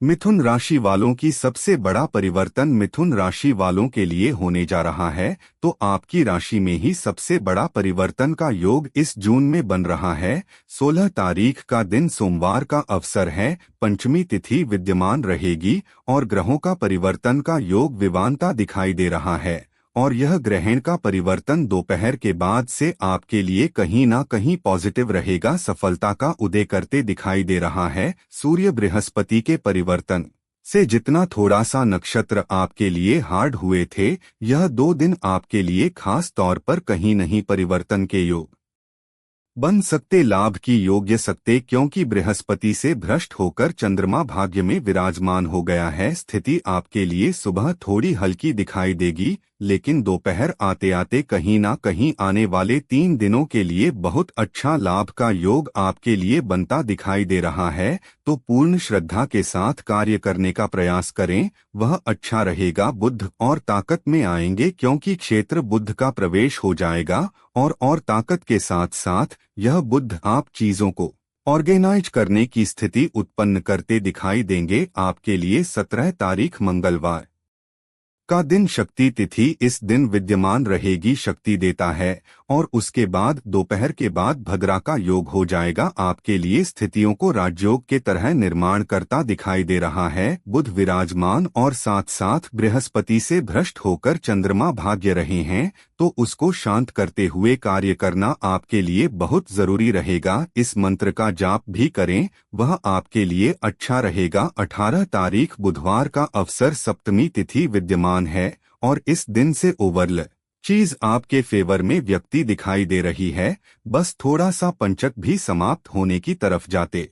मिथुन राशि वालों की सबसे बड़ा परिवर्तन मिथुन राशि वालों के लिए होने जा रहा है। तो आपकी राशि में ही सबसे बड़ा परिवर्तन का योग इस जून में बन रहा है। 16 तारीख का दिन सोमवार का अवसर है। पंचमी तिथि विद्यमान रहेगी और ग्रहों का परिवर्तन का योग विवानता दिखाई दे रहा है। और यह ग्रहण का परिवर्तन दोपहर के बाद से आपके लिए कहीं ना कहीं पॉजिटिव रहेगा, सफलता का उदय करते दिखाई दे रहा है। सूर्य बृहस्पति के परिवर्तन से जितना थोड़ा सा नक्षत्र आपके लिए हार्ड हुए थे, यह 2 दिन आपके लिए खास तौर पर कहीं नहीं परिवर्तन के योग बन सकते, लाभ की योग्य सकते, क्योंकि बृहस्पति से भ्रष्ट होकर चंद्रमा भाग्य में विराजमान हो गया है। स्थिति आपके लिए सुबह थोड़ी हल्की दिखाई देगी, लेकिन दोपहर आते आते कहीं ना कहीं आने वाले 3 दिनों के लिए बहुत अच्छा लाभ का योग आपके लिए बनता दिखाई दे रहा है। तो पूर्ण श्रद्धा के साथ कार्य करने का प्रयास करें, वह अच्छा रहेगा। बुध और ताकत में आएंगे, क्योंकि क्षेत्र बुध का प्रवेश हो जाएगा और ताकत के साथ साथ यह बुध आप चीजों को ऑर्गेनाइज करने की स्थिति उत्पन्न करते दिखाई देंगे। आपके लिए 17 तारीख मंगलवार का दिन शक्ति तिथि इस दिन विद्यमान रहेगी, शक्ति देता है। और उसके बाद दोपहर के बाद भद्रा का योग हो जाएगा, आपके लिए स्थितियों को राजयोग के तरह निर्माण करता दिखाई दे रहा है। बुध विराजमान और साथ साथ बृहस्पति से भ्रष्ट होकर चंद्रमा भाग्य रहे हैं, तो उसको शांत करते हुए कार्य करना आपके लिए बहुत जरूरी रहेगा। इस मंत्र का जाप भी करें, वह आपके लिए अच्छा रहेगा। 18 तारीख बुधवार का अवसर सप्तमी तिथि विद्यमान है और इस दिन से ओवरल चीज आपके फेवर में व्यक्ति दिखाई दे रही है। बस थोड़ा सा पंचक भी समाप्त होने की तरफ जाते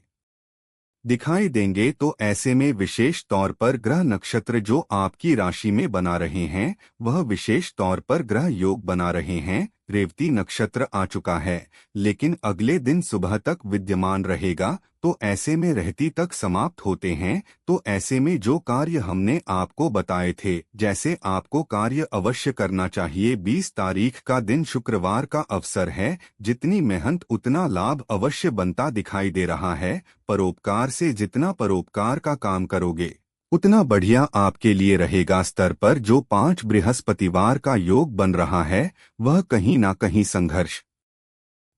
दिखाई देंगे। तो ऐसे में विशेष तौर पर ग्रह नक्षत्र जो आपकी राशि में बना रहे हैं, वह विशेष तौर पर ग्रह योग बना रहे हैं। रेवती नक्षत्र आ चुका है, लेकिन अगले दिन सुबह तक विद्यमान रहेगा, तो ऐसे में रहती तक समाप्त होते हैं। तो ऐसे में जो कार्य हमने आपको बताए थे, जैसे आपको कार्य अवश्य करना चाहिए। 20 तारीख का दिन शुक्रवार का अवसर है, जितनी मेहनत उतना लाभ अवश्य बनता दिखाई दे रहा है। परोपकार से जितना परोपकार का काम करोगे, उतना बढ़िया आपके लिए रहेगा। स्तर पर जो 5 बृहस्पतिवार का योग बन रहा है, वह कहीं ना कहीं संघर्ष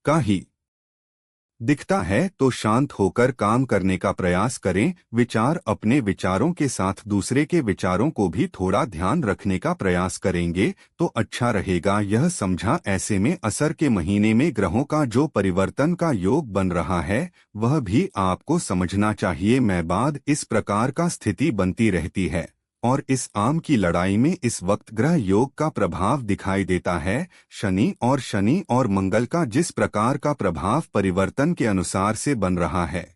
का ही दिखता है। तो शांत होकर काम करने का प्रयास करें। विचार अपने विचारों के साथ दूसरे के विचारों को भी थोड़ा ध्यान रखने का प्रयास करेंगे तो अच्छा रहेगा। यह समझा, ऐसे में असर के महीने में ग्रहों का जो परिवर्तन का योग बन रहा है, वह भी आपको समझना चाहिए। मैं बाद इस प्रकार का स्थिति बनती रहती है और इस आम की लड़ाई में इस वक्त ग्रह योग का प्रभाव दिखाई देता है। शनि और मंगल का जिस प्रकार का प्रभाव परिवर्तन के अनुसार से बन रहा है,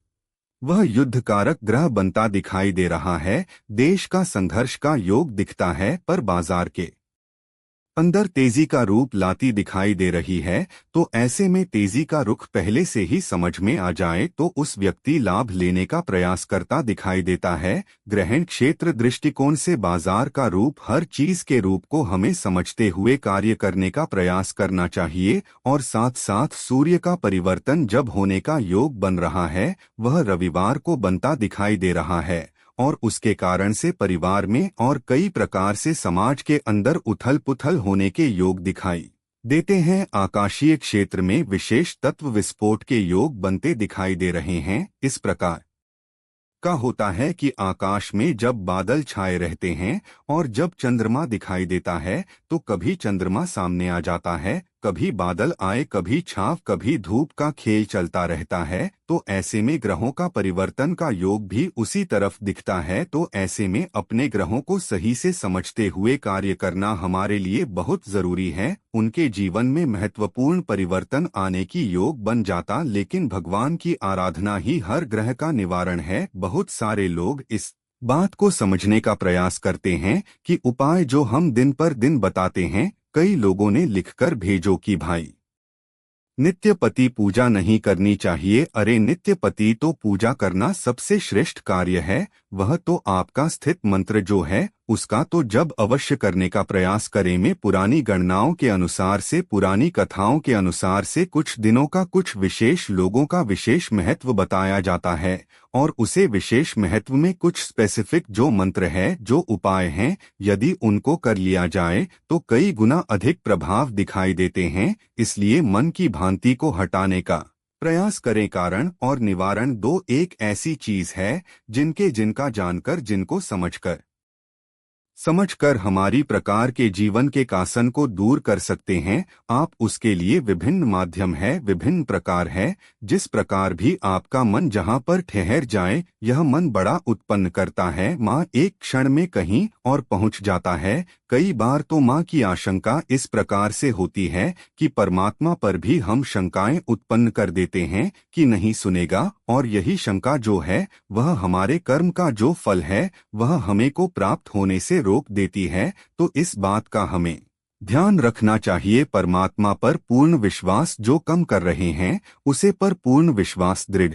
वह युद्धकारक ग्रह बनता दिखाई दे रहा है। देश का संघर्ष का योग दिखता है, पर बाजार के अंदर तेजी का रूप लाती दिखाई दे रही है। तो ऐसे में तेजी का रुख पहले से ही समझ में आ जाए तो उस व्यक्ति लाभ लेने का प्रयास करता दिखाई देता है। ग्रहण क्षेत्र दृष्टिकोण से बाजार का रूप, हर चीज के रूप को हमें समझते हुए कार्य करने का प्रयास करना चाहिए। और साथ साथ सूर्य का परिवर्तन जब होने का योग बन रहा है, वह रविवार को बनता दिखाई दे रहा है और उसके कारण से परिवार में और कई प्रकार से समाज के अंदर उथल पुथल होने के योग दिखाई देते हैं। आकाशीय क्षेत्र में विशेष तत्व विस्फोट के योग बनते दिखाई दे रहे हैं। इस प्रकार का होता है कि आकाश में जब बादल छाए रहते हैं और जब चंद्रमा दिखाई देता है, तो कभी चंद्रमा सामने आ जाता है, कभी बादल आए, कभी छाव, कभी धूप का खेल चलता रहता है। तो ऐसे में ग्रहों का परिवर्तन का योग भी उसी तरफ दिखता है। तो ऐसे में अपने ग्रहों को सही से समझते हुए कार्य करना हमारे लिए बहुत जरूरी है। उनके जीवन में महत्वपूर्ण परिवर्तन आने की योग बन जाता, लेकिन भगवान की आराधना ही हर ग्रह का निवारण है। बहुत सारे लोग इस बात को समझने का प्रयास करते हैं कि उपाय जो हम दिन पर दिन बताते हैं, कई लोगों ने लिखकर भेजो कि भाई नित्य पति पूजा नहीं करनी चाहिए। अरे नित्य पति तो पूजा करना सबसे श्रेष्ठ कार्य है। वह तो आपका स्थित मंत्र जो है, उसका तो जब अवश्य करने का प्रयास करें। में पुरानी गणनाओं के अनुसार से, पुरानी कथाओं के अनुसार से कुछ दिनों का, कुछ विशेष लोगों का विशेष महत्व बताया जाता है, और उसे विशेष महत्व में कुछ स्पेसिफिक जो मंत्र है, जो उपाय हैं, यदि उनको कर लिया जाए तो कई गुना अधिक प्रभाव दिखाई देते हैं। इसलिए मन की भ्रांति को हटाने का प्रयास करें। कारण और निवारण दो एक ऐसी चीज है जिनका जानकर, जिनको समझकर हमारी प्रकार के जीवन के कासन को दूर कर सकते हैं आप। उसके लिए विभिन्न माध्यम है, विभिन्न प्रकार है। जिस प्रकार भी आपका मन जहाँ पर ठहर जाए, यह मन बड़ा उत्पन्न करता है। माँ एक क्षण में कहीं और पहुँच जाता है। कई बार तो माँ की आशंका इस प्रकार से होती है कि परमात्मा पर भी हम शंकाएं उत्पन्न कर देते हैं कि नहीं सुनेगा, और यही शंका जो है वह हमारे कर्म का जो फल है वह हमें को प्राप्त होने से रोक देती है। तो इस बात का हमें ध्यान रखना चाहिए। परमात्मा पर पूर्ण विश्वास जो कम कर रहे हैं, उसे पर पूर्ण विश्वास, दृढ़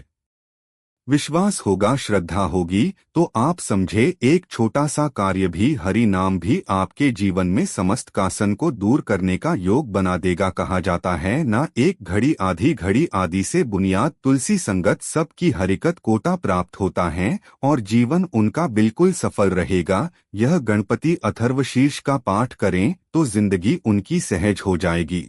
विश्वास होगा, श्रद्धा होगी, तो आप समझे एक छोटा सा कार्य भी, हरि नाम भी आपके जीवन में समस्त कासन को दूर करने का योग बना देगा। कहा जाता है ना, एक घड़ी आधी घड़ी आदि से बुनियाद तुलसी संगत सबकी हरिकत कोटा प्राप्त होता है, और जीवन उनका बिल्कुल सफल रहेगा। यह गणपति अथर्वशीर्ष का पाठ करें तो जिंदगी उनकी सहज हो जाएगी।